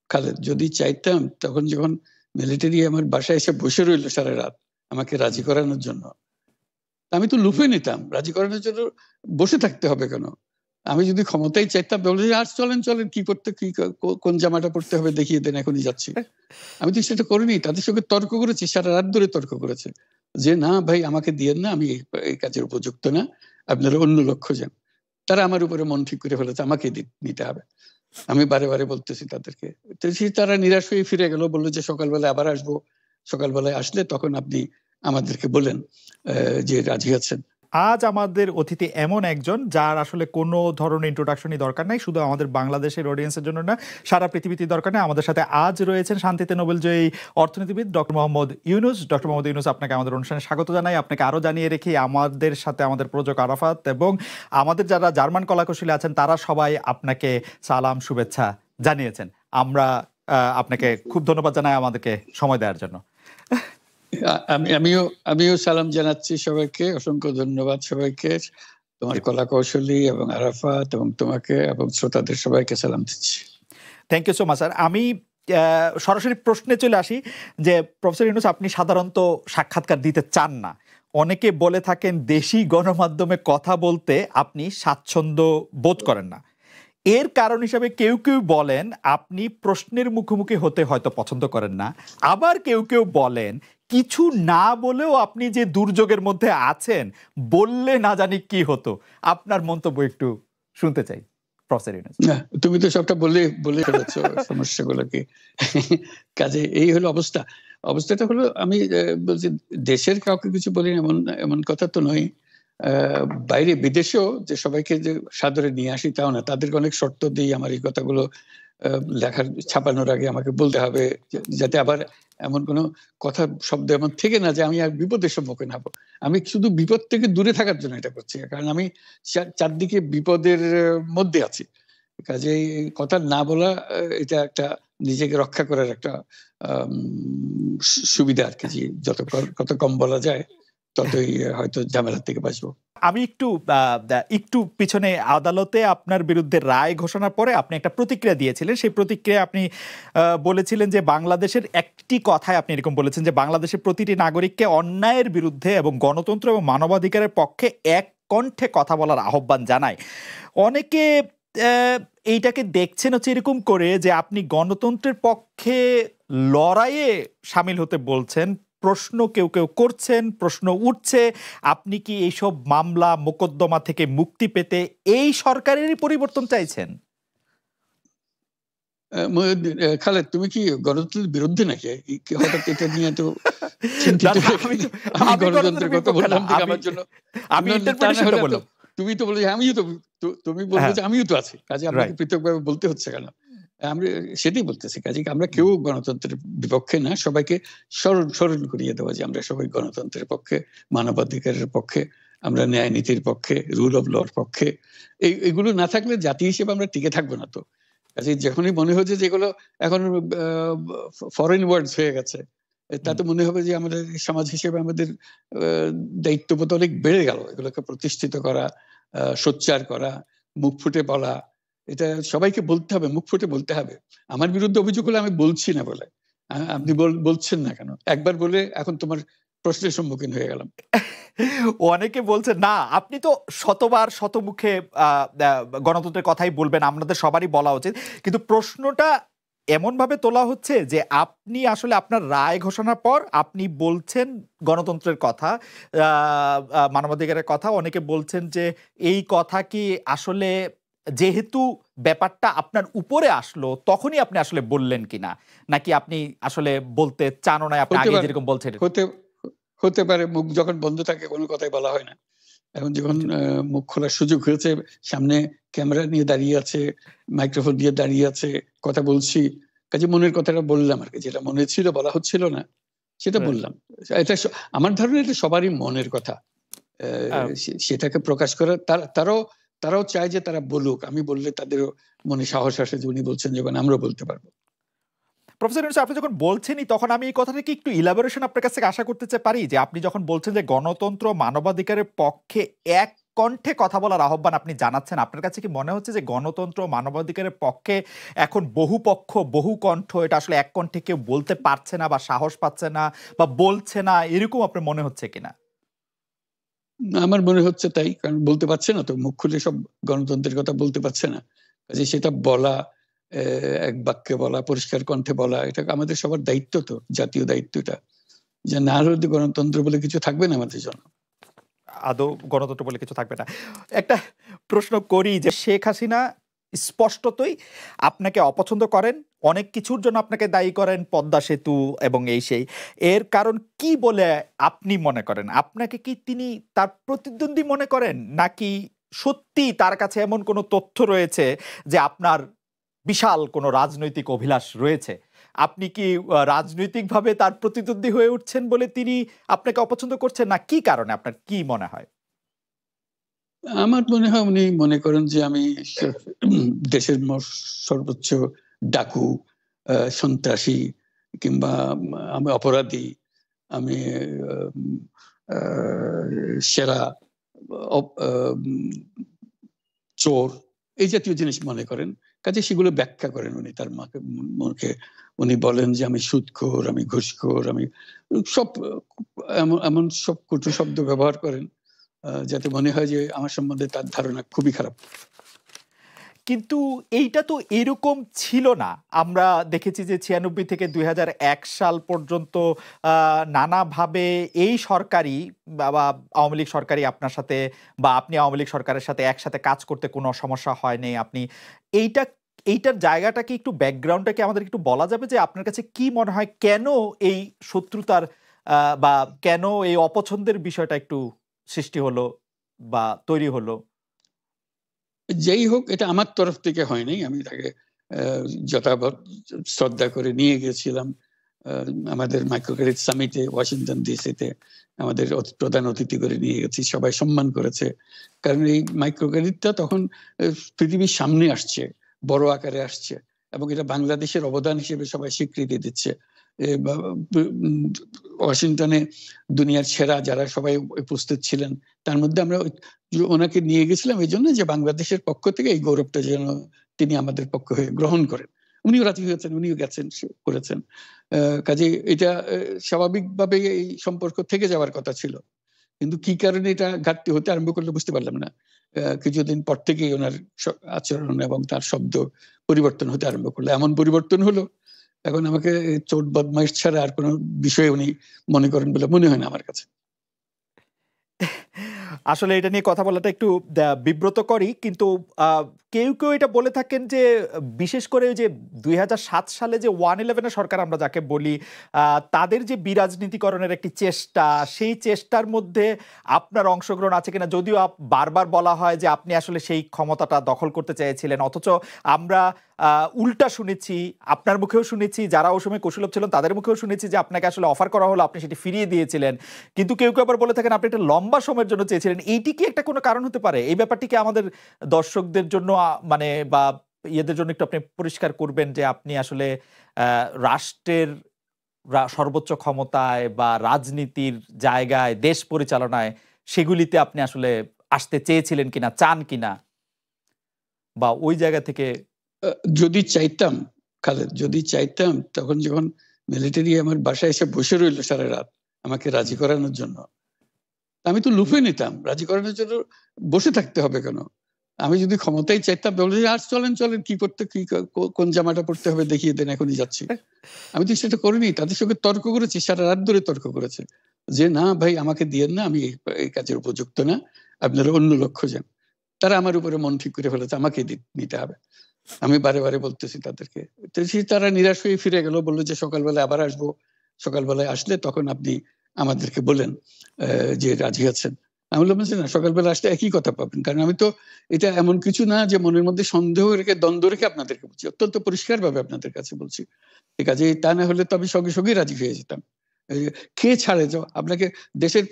খালেদ, যদি চাইতাম তখন যখন মিলিটারি আমার বাসায় এসে বসে রইল সারা রাত আমাকে রাজি করানোর জন্য, আমি তো লুফে নিতাম। রাজি করানোর জন্য বসে থাকতে হবে কেন? আমি যদি ক্ষমতায় চাইতাম বলে আর চলেন চলেন, কি করতে, কি কোন জামাটা পড়তে হবে দেখিয়ে দেন, এখনই যাচ্ছি। আমি তো সেটা করিনি, তাদের সঙ্গে তর্ক করেছি, সারা রাত ধরে তর্ক করেছে যে না ভাই আমাকে দিয়েন না, আমি এই কাজের উপযুক্ত না, আপনারা অন্য লক্ষ্য যান। তারা আমার উপরে মন ঠিক করে ফেলেছে আমাকে নিতে হবে। আমি বারে বারে বলতেছি তাদেরকে, তো তারা নিরাশ হয়ে ফিরে গেল, বললো যে সকালবেলায় আবার আসবো, সকালবেলায় আসলে তখন আপনি আমাদেরকে বলেন যে রাজি আছেন। আজ আমাদের অতিথি এমন একজন যার আসলে কোনো ধরনের ইন্ট্রোডাকশনই দরকার নাই, শুধু আমাদের বাংলাদেশের অডিয়েন্সের জন্য না, সারা পৃথিবীতে দরকার নেই। আমাদের সাথে আজ রয়েছেন শান্তিতে নোবেলজয়ী অর্থনীতিবিদ ডক্টর মোহাম্মদ ইউনুস। ডক্টর মোহাম্মদ ইউনুস, আপনাকে আমাদের অনুষ্ঠানে স্বাগত জানাই। আপনাকে আরও জানিয়ে রেখি, আমাদের সাথে আমাদের প্রযোজক আরাফাত এবং আমাদের যারা জার্মান কলাকুশলী আছেন তারা সবাই আপনাকে সালাম শুভেচ্ছা জানিয়েছেন। আমরা আপনাকে খুব ধন্যবাদ জানাই আমাদেরকে সময় দেওয়ার জন্য। আমিও সালাম জানাচ্ছি সবাইকে, অসংখ্য ধন্যবাদ সবাইকে, তোমার কলা কৌশলী এবং আরাফাত এবং তোমাকে এবং শ্রোতাদের সবাইকে সালাম দিচ্ছি। Thank you so much sir. আমি সরাসরি প্রশ্নে চলে আসি যে প্রফেসর ইউনুস, আপনি সাধারণত সাক্ষাৎকার দিতে চান না। অনেকে বলে থাকেন দেশি গণমাধ্যমে কথা বলতে আপনি স্বাচ্ছন্দ্য বোধ করেন না। এর কারণ হিসাবে কেউ কেউ বলেন আপনি প্রশ্নের মুখোমুখি হতে হয়তো পছন্দ করেন না, আবার কেউ কেউ বলেন কিছু না বলেও আপনি যে দুর্যোগের মধ্যে আছেন, বললে না জানি কি হতো। আপনার মন্তব্য একটু শুনতে চাই প্রফেসর ইউনুস। তুমি তো সবটা বলে ফেলেছো সমস্যাগুলো কি। কাজে এই হলো অবস্থাটা হলো, আমি বলছি দেশের কাউকে কিছু বলি এমন কথা তো নয়। বাইরে বিদেশেও যে সবাইকে যে সাদরে নিয়ে আসি তাও না, তাদেরকে অনেক শর্ত দিই আমার এই কথাগুলো লেখার ছাপানোর আগে আমাকে বলতে হবে, যাতে আবার এমন কোনো কথা শব্দ এমন থেকে না যে আমি আর বিপদের সম্মুখীন হব। আমি শুধু বিপদ থেকে দূরে থাকার জন্য এটা করছি, কারণ আমি চারদিকে বিপদের মধ্যে আছি। কাজেই কথা না বলা, এটা একটা নিজেকে রক্ষা করার একটা সুবিধা আর কি। কত কম বলা যায় ততই হয়তো ঝামেলার থেকে বাঁচবো। আমি একটু পিছনে আদালতে আপনার বিরুদ্ধে রায় ঘোষণার পরে আপনি একটা প্রতিক্রিয়া দিয়েছিলেন। সেই প্রতিক্রিয়া আপনি বলেছিলেন যে বাংলাদেশের একটি কথায় আপনি এরকম বলেছেন যে বাংলাদেশের প্রতিটি নাগরিককে অন্যায়ের বিরুদ্ধে এবং গণতন্ত্র এবং মানবাধিকারের পক্ষে এক কণ্ঠে কথা বলার আহ্বান জানায়। অনেকে এইটাকে দেখছেন হচ্ছে এরকম করে যে আপনি গণতন্ত্রের পক্ষে লড়াইয়ে সামিল হতে বলছেন। প্রশ্ন কেউ কেউ করছেন, প্রশ্ন উঠছে, আপনি কি এইসব মামলা মোকদ্দমা থেকে মুক্তি পেতে এই সরকারেরই পরিবর্তন চাইছেন? খালেদ, তুমি কি গণতন্ত্রের বিরুদ্ধে নাকি? হঠাৎ এটা নিয়ে তো গণতন্ত্রের কথা বললাম আমার জন্য। তুমি তো বলে আমিও তো, তুমি বলবে যে আমিও তো আছি, কাজে আমাকে পৃথকভাবে বলতে হচ্ছে কেন? আমরা সেটাই বলতেছি, কাজে আমরা কেউ গণতন্ত্রের বিপক্ষে না, সবাইকে স্মরণ করিয়ে দেওয়া যে আমরা সবাই গণতন্ত্রের পক্ষে, মানবাধিকারের পক্ষে, আমরা ন্যায় নীতির পক্ষে, রুল অফ লর পক্ষে। এইগুলো না থাকলে জাতি হিসেবে আমরা টিকে থাকবো না। তো কাজে যখনই মনে হচ্ছে যেগুলো এখন ফরেন ওয়ার্ডস হয়ে গেছে, তাতে মনে হবে যে আমাদের সমাজ হিসেবে আমাদের দায়িত্ববোধ অনেক বেড়ে গেল। এগুলোকে প্রতিষ্ঠিত করা, সোচ্চার করা, মুখ ফুটে বলা, এটা সবাইকে বলতে হবে, মুখ ফুটে বলতে হবে। আমার বিরুদ্ধে অভিযোগ হলে আমি বলছি না বলে, আপনি বলছেন না কেন? একবার বলে এখন তোমার প্রশ্নের সম্মুখীন হয়ে গেলাম। অনেকে বলছে না, আপনি তো শতবার শতমুখে গণতন্ত্রের কথাই বলবেন, আমাদের সবারই বলা উচিত। কিন্তু প্রশ্নটা এমনভাবে তোলা হচ্ছে যে আপনি আসলে আপনার রায় ঘোষণার পর আপনি বলছেন গণতন্ত্রের কথা, মানবাধিকারের কথা। অনেকে বলছেন যে এই কথা কি আসলে যেহেতু ব্যাপারটা আপনার উপরে আসলো তখনই আপনি আসলে বললেন কিনা, নাকি আপনি আসলে বলতে চান না, আপনি আগে যেরকম বলছেন? হতে পারে, মুখ যখন বন্ধ থাকে কোনো কথাই বলা হয় না। এখন যখন মুখ খোলার সুযোগ হয়েছে, সামনে ক্যামেরা নিয়ে দাঁড়িয়ে আছে, মাইক্রোফোন দিয়ে দাঁড়িয়ে আছে, কথা বলছি, কাজে মনের কথাটা বললাম আর কি। যেটা মনে ছিল বলা হচ্ছিল না সেটা বললাম। এটা আমার ধারণা এটা সবারই মনের কথা, সেটাকে প্রকাশ করা। তারাও চায় যে তারা বলুক, আমি বললে তাদেরও মনে সাহস আসে যে উনি বলছেন যখন আমরাও বলতে পারবো। প্রফেসর ইউনুস, আপনি যখন বলছেনই তখন আমি এই কথাটাকে একটু ইলাবোরেশন আপনার কাছ থেকে আশা করতে পারি যে আপনি যখন বলছেন যে গণতন্ত্র মানবাধিকারের পক্ষে এক কণ্ঠে কথা বলার আহ্বান আপনি জানাচ্ছেন, আপনার কাছে কি মনে হচ্ছে যে গণতন্ত্র মানবাধিকারের পক্ষে এখন বহু পক্ষ বহু কণ্ঠ, এটা আসলে এক কণ্ঠে কেউ বলতে পারছে না বা সাহস পাচ্ছে না বা বলছে না, এরকম আপনার মনে হচ্ছে কিনা? আমার মনে হচ্ছে তাই, কারণ বলতে পারছে না তো, মুখ খুলে সব গণতন্ত্রের কথা বলতে পারছে না। কাজে সেটা বলা, এক বাক্যে বলা, পরিষ্কার কণ্ঠে বলা, এটা আমাদের সবার দায়িত্ব, তো জাতীয় দায়িত্ব এটা, যে না হলে গণতন্ত্র বলে কিছু থাকবে না আমাদের জন্য। আদৌ গণতন্ত্র বলে কিছু থাকবে না। একটা প্রশ্ন করি যে শেখ হাসিনা স্পষ্টতই আপনাকে অপছন্দ করেন, অনেক কিছুর জন্য আপনাকে দায়ী করেন, পদ্মা সেতু এবং এই সেই। এর কারণ কি বলে আপনি মনে করেন? আপনাকে কি তিনি তার প্রতিদ্বন্দ্বী মনে করেন, নাকি সত্যি তার কাছে এমন কোনো তথ্য রয়েছে যে আপনার বিশাল কোনো রাজনৈতিক অভিলাষ রয়েছে? আপনি কি রাজনৈতিকভাবে তার প্রতিদ্বন্দ্বী হয়ে উঠছেন বলে তিনি আপনাকে অপছন্দ করছেন, না কি কারণে, আপনার কি মনে হয়? আমার মনে হয় উনি মনে করেন যে আমি দেশের সর্বোচ্চ ডাকু, সন্ত্রাসী, কিংবা আমি অপরাধী, আমি সেরা চোর, এই জাতীয় জিনিস মনে করেন। কাজে সেগুলো ব্যাখ্যা করেন উনি তার মুখে। উনি বলেন যে আমি সুদখোর, আমি ঘুষখোর, আমি সব এমন সব কটু শব্দ ব্যবহার করেন, যাতে মনে হয় যে আমার সম্বন্ধে তার ধারণা খুবই খারাপ। কিন্তু এইটা তো এরকম ছিল না। আমরা দেখেছি যে ৯৬ থেকে ২০০১ সাল পর্যন্ত নানাভাবে এই সরকারই বা আওয়ামী লীগ সরকারই আপনার সাথে, বা আপনি আওয়ামী লীগ সরকারের সাথে একসাথে কাজ করতে কোনো সমস্যা হয়নি। আপনি এইটা এইটার জায়গাটা কি, একটু ব্যাকগ্রাউন্ডটা কি আমাদের একটু বলা যাবে, যে আপনার কাছে কি মনে হয় কেন এই শত্রুতার বা কেন এই অপছন্দের বিষয়টা একটু সৃষ্টি হলো বা তৈরি হলো? যেই হোক, এটা আমার তরফ থেকে হয়নি। আমি তাকে যথাবৎ শ্রদ্ধা করে নিয়ে গেছিলাম আমাদের মাইক্রো ক্রেডিট সামিটে ওয়াশিংটন ডিসিতে। আমাদের প্রধান অতিথি করে নিয়ে গেছি, সবাই সম্মান করেছে। কারণ এই মাইক্রো ক্রেডিটটা তখন পৃথিবীর সামনে আসছে, বড় আকারে আসছে, এবং এটা বাংলাদেশের অবদান হিসেবে সবাই স্বীকৃতি দিচ্ছে। ওয়াশিংটনে দুনিয়ার সেরা যারা সবাই উপস্থিত ছিলেন, তার মধ্যে আমরা ওনাকে নিয়ে গেছিলাম এই জন্য যে বাংলাদেশের পক্ষ থেকে এই গৌরবটা যেন তিনি আমাদের পক্ষ হয়ে গ্রহণ করেন। উনিও রাজি হয়েছেন, উনিও গেছেন, করেছেন। কাজে এটা স্বাভাবিকভাবে এই সম্পর্ক থেকে যাওয়ার কথা ছিল, কিন্তু কি কারণে এটা ঘাটতি হতে আরম্ভ করলো বুঝতে পারলাম না। কিছুদিন পর থেকেই ওনার আচরণ এবং তার শব্দ পরিবর্তন হতে আরম্ভ করলো। এমন পরিবর্তন হলো, এখন আমাকে চোট বদমাইশ ছাড়া আর কোনো বিষয়ে উনি মনে করেন বলে মনে হয় না আমার কাছে। আসলে এটা নিয়ে কথা বলাটা একটু বিব্রতকরই, কিন্তু কেউ কেউ এটা বলে থাকেন যে বিশেষ করে যে ২০০৭ সালে যে 111 সরকার আমরা যাকে বলি, তাদের যে বিরাজনীতিকরণের একটি চেষ্টা, সেই চেষ্টার মধ্যে আপনার অংশগ্রহণ আছে কিনা? যদিও বারবার বলা হয় যে আপনি আসলে সেই ক্ষমতাটা দখল করতে চেয়েছিলেন, অথচ আমরা উল্টা শুনেছি, আপনার মুখেও শুনেছি, যারা ওই সময় কুশলভ ছিলেন তাদের মুখেও শুনেছি যে আপনাকে আসলে অফার করা হলো, আপনি সেটি ফিরিয়ে দিয়েছিলেন। কিন্তু কেউ কেউ আবার বলে থাকেন আপনি একটা লম্বা সময়ের জন্য চেয়েছিলেন। এইটি কি একটা কোনো কারণ হতে পারে? এই ব্যাপারটি কি আমাদের দর্শকদের জন্য মানে বা ইয়েদের জন্য একটু আপনি পরিষ্কার করবেন, যে আপনি আসলে রাষ্ট্রের সর্বোচ্চ ক্ষমতায় বা রাজনীতির জায়গায়, দেশ পরিচালনায়, সেগুলিতে আপনি আসলে আসতে চেয়েছিলেন কিনা, চান কিনা, বা ওই জায়গা থেকে? যদি চাইতাম, খালেদ, যদি চাইতাম, তখন যখন মিলিটারি আমার বাসায় এসে বসে রইল সারা রাত আমাকে রাজি করানোর জন্য, আমি তো লুফে নিতাম। রাজি করানোর জন্য বসে থাকতে হবে কেন? আমি যদি ক্ষমতাই চাইতাম, বলে যে আর চলেন চলেন, কি করতে, কি কোন জামাটা পড়তে হবে দেখিয়ে দেন, এখনই যাচ্ছি। আমি তো সেটা করিনি। তাদের সঙ্গে তর্ক করেছি, সারা রাত ধরে তর্ক করেছে যে না ভাই, আমাকে দিয়েন না, আমি এই কাজের উপযুক্ত না, আপনারা অন্য লক্ষ্য যান। তারা আমার উপরে মন ঠিক করে ফেলেছে আমাকে নিতে হবে। আমি বারে বারে বলতেছি তাদেরকে, তারা নিরাশ হয়ে ফিরে গেল, বললো যে সকালবেলায় আবার আসবো, সকালবেলায় আসলে তখন আপনি আমাদেরকে বলেন যে রাজি আছেন। আমি বললাম যে না, সকালবেলা আসলে একই কথা পাবেন, কারণ আমি তো এটা এমন কিছু না যে মনের মধ্যে সন্দেহ রেখে, দ্বন্দ্ব রেখে আপনাদেরকে বলছি, অত্যন্ত পরিষ্কার ভাবে আপনাদের কাছে বলছি। ঠিক আছে, তা না হলে তো আমি সঙ্গে সঙ্গেই রাজি হয়ে যেতাম। কে ছাড়ে যাও আপনাকে, দেশের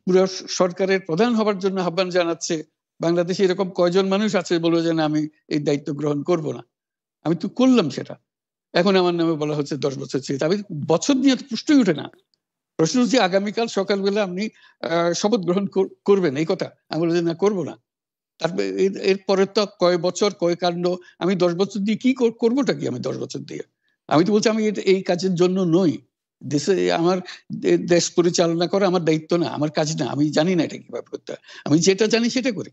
পুরো সরকারের প্রধান হবার জন্য আহ্বান জানাচ্ছে, বাংলাদেশে এরকম কয়জন মানুষ আছে বলবো যে না, আমি এই দায়িত্ব গ্রহণ করব না। আমি তো করলাম সেটা। এখন আমার নামে বলা হচ্ছে 10 বছর চেয়ে, আমি বছর নিয়ে তো প্রশ্নই ওঠে না। প্রশ্ন হচ্ছে আগামীকাল সকালবেলা আপনি শপথ গ্রহণ করবেন এই কথা, আমি বলি না, করবো না। তারপরে এরপরে তো কয় বছর কয় কাণ্ড, আমি 10 বছর দিয়ে কি করবোটা কি? আমি 10 বছর দিয়ে, আমি তো বলছি আমি এই কাজের জন্য নই। দেশে আমার দেশ পরিচালনা করা আমার দায়িত্ব না, আমার কাজ না, আমি জানি না এটা কিভাবে করতে হয়, আমি যেটা জানি সেটা করি।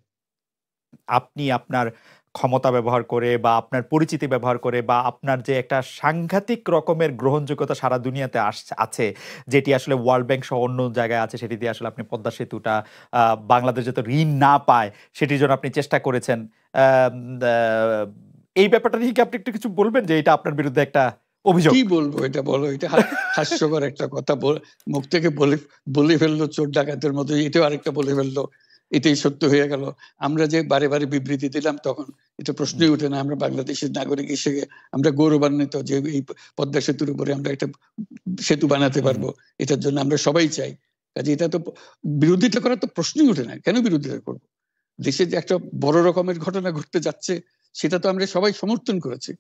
আপনি আপনার ক্ষমতা ব্যবহার করে বা আপনার পরিচিতি ব্যবহার করে বা আপনার যে একটা সাংঘাতিক রকমের গ্রহণযোগ্যতা সারা দুনিয়াতে আছে, যেটি আসলে ওয়ার্ল্ড ব্যাংক সহ অন্য জায়গায় আছে, সেটি দিয়ে আসলে আপনি পদ্মা সেতুটা বাংলাদেশ যাতে ঋণ না পায় সেটির জন্য আপনি চেষ্টা করেছেন। এই ব্যাপারটা নিয়ে কি আপনি একটু কিছু বলবেন, যে এটা আপনার বিরুদ্ধে একটা অভিযোগ? কি বলবো, এটা বলো, এটা হাস্যকর একটা কথা, মুখ থেকে বলে ফেললো চোর ডাকাতের মতো, এটাও আরেকটা বলে ফেললো, এটাই সত্য হয়ে গেল। আমরা যে বারে বারে বিবৃতি দিলাম তখন এটা প্রশ্নই ওঠে না। আমরা বাংলাদেশের নাগরিক হিসেবে আমরা গৌরবান্বিত যে এই পদ্মা সেতুর উপরে আমরা একটা সেতু বানাতে পারবো, এটার জন্য আমরা সবাই চাই। কাজে এটা তো বিরোধিতা করার তো প্রশ্নই ওঠে না, কেন বিরোধিতা করবো? দেশে যে একটা বড় রকমের ঘটনা ঘটতে যাচ্ছে সেটা তো আমরা সবাই সমর্থন করেছি।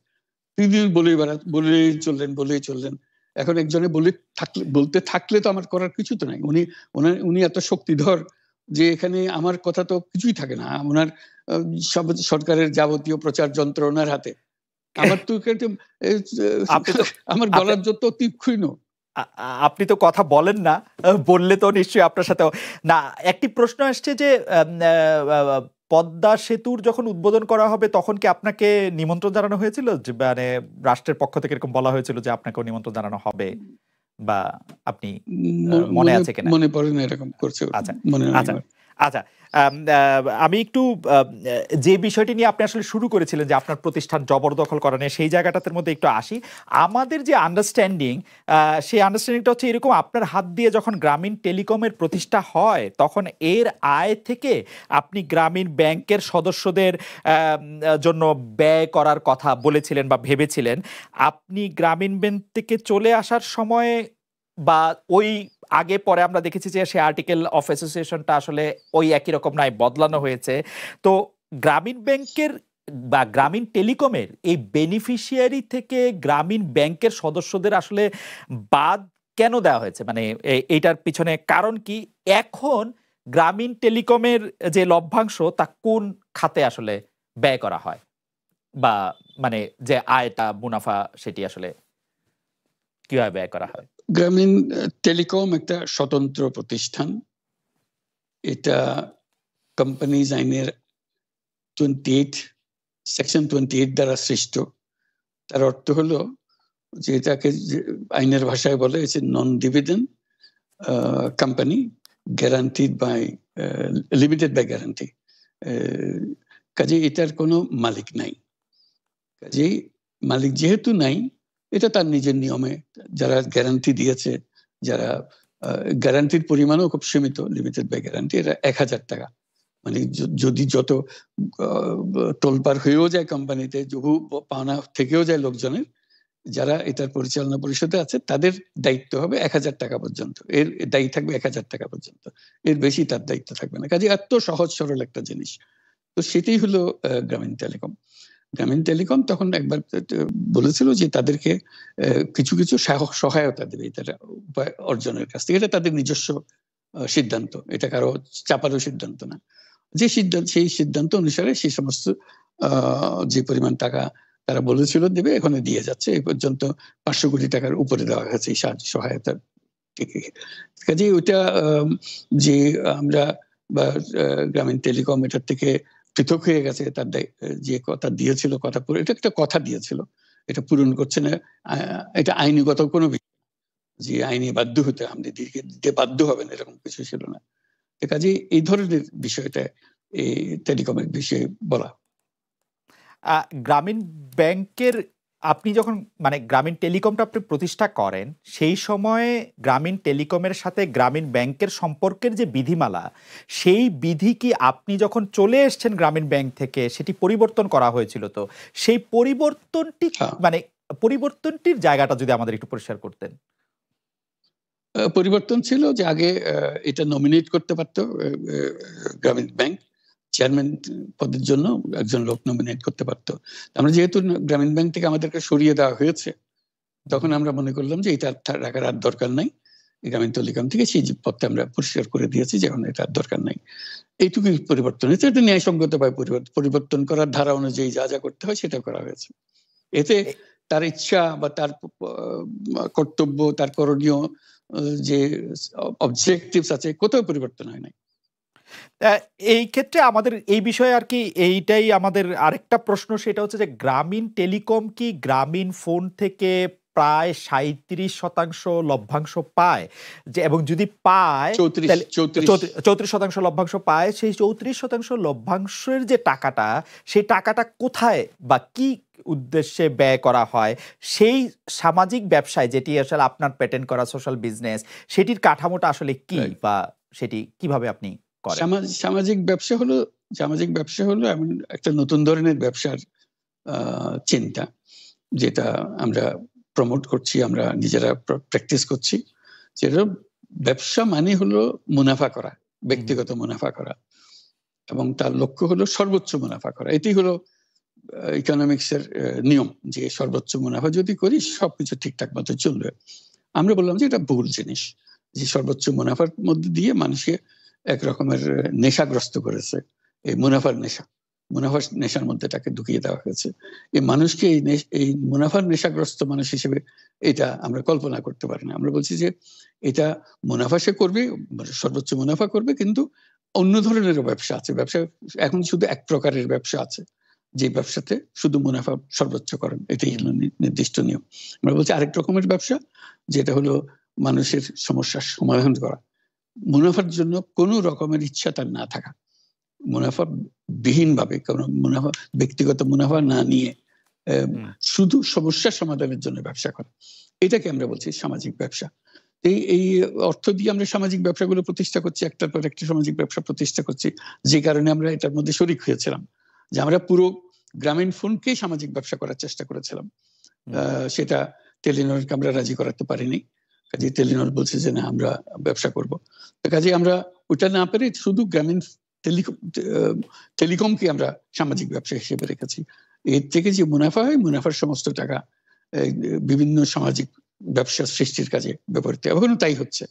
বলেই চললেন। এখন একজনে বলতে থাকলে তো আমার করার কিছু তো নাই। উনি এত শক্তিধর যে এখানে আমার কথা তো কিছুই থাকে না। ওনার সব সরকারের যাবতীয় প্রচার যন্ত্র ওনার হাতে। আমার তো আমার গলার যত তীক্ষ্ণ। আপনি তো কথা বলেন না, বললে তো নিশ্চয়ই আপনার সাথে না। একটি প্রশ্ন আসছে যে পদ্মা সেতুর যখন উদ্বোধন করা হবে তখন কি আপনাকে নিমন্ত্রণ জানানো হয়েছিল? মানে রাষ্ট্রের পক্ষ থেকে এরকম বলা হয়েছিল যে আপনাকেও নিমন্ত্রণ জানানো হবে, বা আপনি মনে আছে কিনা? মনে পড়ে না এরকম করছে। আচ্ছা মনে নাই। আচ্ছা আচ্ছা আমি একটু যে বিষয়টি নিয়ে আপনি আসলে শুরু করেছিলেন যে আপনার প্রতিষ্ঠান জবরদখল করা নিয়ে, সেই জায়গাটার মধ্যে একটু আসি। আমাদের যে আন্ডারস্ট্যান্ডিং, সেই আন্ডারস্ট্যান্ডিংটা হচ্ছে এরকম: আপনার হাত দিয়ে যখন গ্রামীণ টেলিকমের প্রতিষ্ঠা হয় তখন এর আয় থেকে আপনি গ্রামীণ ব্যাংকের সদস্যদের জন্য ব্যয় করার কথা বলেছিলেন বা ভেবেছিলেন। আপনি গ্রামীণ ব্যাংক থেকে চলে আসার সময় বা ওই আগে পরে আমরা দেখেছি যে সে আর্টিকেল অফ অ্যাসোসিয়েশনটা আসলে ওই একই রকম নাই, বদলানো হয়েছে। তো গ্রামীণ ব্যাংকের বা গ্রামীণ টেলিকমের এই বেনিফিশিয়ারি থেকে গ্রামীণ ব্যাংকের সদস্যদের আসলে বাদ কেন দেওয়া হয়েছে? মানে এইটার পিছনে কারণ কি? এখন গ্রামীণ টেলিকমের যে লভ্যাংশ তা কোন খাতে আসলে ব্যয় করা হয়, বা মানে যে আয়টা, মুনাফা, সেটি আসলে কিভাবে ব্যয় করা হয়? গ্রামীণ টেলিকম একটা স্বতন্ত্র প্রতিষ্ঠান। এটা কোম্পানিজ আইনের সেকশন 28 দ্বারা সৃষ্ট। তার অর্থ হলো যে এটাকে আইনের ভাষায় বলে non dividend company, guaranteed by limited by guarantee. কাজে এটার কোনো মালিক নাই। কাজেই মালিক যেহেতু নাই, এটা তার নিজের নিয়মে যারা গ্যারান্টি দিয়েছে, যারা গ্যারান্টির পরিমাণও খুব সীমিত, লিমিটেড বাই গ্যারান্টি, এটা 1000 টাকা। মানে যদি যত তোলপার হয়েও যায় কোম্পানিতে, বহু পাওনা থেকেও যায় লোকজনের, যারা এটার পরিচালনা পরিষদে আছে তাদের দায়িত্ব হবে 1000 টাকা পর্যন্ত, এর দায়ী থাকবে 1000 টাকা পর্যন্ত, এর বেশি তার দায়িত্ব থাকবে না। কাজে এত সহজ সরল একটা জিনিস। তো সেটাই হলো গ্রামীণ টেলিকম। গ্রামীণ টেলিকম তখন একবার বলেছিল যে তাদেরকে কিছু কিছু সহায়তা দেবে তারা উপায় অর্জনের কাছ থেকে। এটা তাদের নিজস্ব সিদ্ধান্ত, এটা কারো চাপারও সিদ্ধান্ত না। সেই সিদ্ধান্ত অনুসারে সেই সমস্ত যে পরিমাণ টাকা তারা বলেছিল দেবে, এখানে দিয়ে যাচ্ছে। এই পর্যন্ত 500 কোটি টাকার উপরে দেওয়া হয়েছে এই সহায়তার থেকে। কাজে ওইটা যে আমরা বা গ্রামীণ টেলিকম এটার থেকে পৃথক হয়ে গেছে, তার যে কথা দিয়েছিল, এটা একটা কথা দিয়েছিল, এটা পূরণ করছে না, এটা আইনগত কোনো বিষয় যে আইনে বাধ্য হতে আমাদের দিতে বাধ্য হবেন এরকম কিছু ছিল না। কাজে এই ধরনের বিষয়টা এই টেলিকমের বিষয়ে বলা। গ্রামীণ ব্যাংকের আপনি যখন মানে গ্রামীণ টেলিকমটা আপনি প্রতিষ্ঠা করেন, সেই সময়ে গ্রামীণ টেলিকমের সাথে গ্রামীণ ব্যাংকের সম্পর্কের যে বিধিমালা, সেই বিধি কি আপনি যখন চলে এসছেন গ্রামীণ ব্যাংক থেকে সেটি পরিবর্তন করা হয়েছিল? তো সেই পরিবর্তনটি মানে পরিবর্তনটির জায়গাটা যদি আমাদের একটু পরিষ্কার করতেন। পরিবর্তন ছিল যে আগে এটা নমিনেট করতে পারতো গ্রামীণ ব্যাংক, চেয়ারম্যান পদের জন্য একজন লোক নমিনেট করতে পারতো। আমরা যেহেতু গ্রামীণ ব্যাংক থেকে আমাদেরকে সরিয়ে দেওয়া হয়েছে, তখন আমরা মনে করলাম যে এটা রাখার আর দরকার নাই, গ্রামীণ টেলিকম থেকে সেই পথটা আমরা পরিষ্কার করে দিয়েছি যে এখন এটার দরকার নাই। এইটুকুই পরিবর্তন হয়েছে। এটা ন্যায়সঙ্গতভাবে পরিবর্তন করার ধারা অনুযায়ী যা যা করতে হয় সেটা করা হয়েছে। এতে তার ইচ্ছা বা তার কর্তব্য, তার করণীয় যে অবজেক্টিভস আছে, কোথাও পরিবর্তন হয় নাই। এই ক্ষেত্রে আমাদের এই বিষয়ে আর কি এইটাই আমাদের আরেকটা প্রশ্ন, সেটা হচ্ছে যে গ্রামীণ টেলিকম কি গ্রামীণ ফোন থেকে প্রায় 37% লভ্যাংশ পায়, যে এবং যদি পায় 34% লভ্যাংশ পায়, সেই 34% লভ্যাংশের যে টাকাটা, সেই টাকাটা কোথায় বা কি উদ্দেশ্যে ব্যয় করা হয়? সেই সামাজিক ব্যবসায়, যেটি আসলে আপনার প্যাটেন্ট করা সোশ্যাল বিজনেস, সেটির কাঠামোটা আসলে কি বা সেটি কিভাবে আপনি করেন? সামাজিক ব্যবসা হলো এমন একটা নতুন ধরনের ব্যবসার চিন্তা, যেটা আমরা প্রমোট করছি, আমরা নিজেরা প্র্যাকটিস করছি। যেটা ব্যবসা মানে হলো মুনাফা করা, ব্যক্তিগত মুনাফা করা, এবং তার লক্ষ্য হলো সর্বোচ্চ মুনাফা করা। এটি হলো ইকোনমিক্সের নিয়ম, যে সর্বোচ্চ মুনাফা যদি করি সবকিছু ঠিকঠাক মতো চলবে। আমরা বললাম যে এটা ভুল জিনিস, যে সর্বোচ্চ মুনাফার মধ্যে দিয়ে মানুষকে এক রকমের নেশাগ্রস্ত করেছে। এই মুনাফার নেশার মধ্যে তাকে ঢুকিয়ে দেওয়া হয়েছে। এই মানুষকে এই মুনাফার নেশাগ্রস্ত মানুষ হিসেবে এটা আমরা কল্পনা করতে পারি না। আমরা বলছি যে এটা মুনাফা সে করবে, সর্বোচ্চ মুনাফা করবে, কিন্তু অন্য ধরনেরও ব্যবসা আছে। ব্যবসা এখন শুধু এক প্রকারের ব্যবসা আছে, যে ব্যবসাতে শুধু মুনাফা সর্বোচ্চকরণ, এটাই হলো নির্দিষ্ট নিয়ম। আমরা বলছি আরেক রকমের ব্যবসা, যেটা হলো মানুষের সমস্যার সমাধান করা, মুনাফার জন্য কোনো রকমের ইচ্ছা তার না থাকা, মুনাফা বিহীন ভাবে, কোনো মুনাফা, ব্যক্তিগত মুনাফা না নিয়ে শুধু সমস্যার সমাধানের জন্য ব্যবসা করা, এটাকে আমরা বলছি সামাজিক ব্যবসা। এই অর্থ দিয়ে আমরা সামাজিক ব্যবসাগুলো প্রতিষ্ঠা করছি, একটার পর একটা সামাজিক ব্যবসা প্রতিষ্ঠা করছি, যে কারণে আমরা এটার মধ্যে শরিক হয়েছিলাম, যে আমরা পুরো গ্রামীণ ফোনকেই সামাজিক ব্যবসা করার চেষ্টা করেছিলাম। সেটা টেলিনরকে আমরা রাজি করাতে পারিনি। কাজে টেলিনর বলছে যে না, আমরা ব্যবসা করব। কাজে আমরা ওটা না পেরে শুধু গ্রামীণ টেলিকমকে আমরা সামাজিক ব্যবসা হিসেবে রেখেছি। এর থেকে যে মুনাফা হয়, মুনাফার সমস্ত টাকা বিভিন্ন সামাজিক ব্যবসা সৃষ্টির কাজে ব্যবহৃত, এখনো তাই হচ্ছে।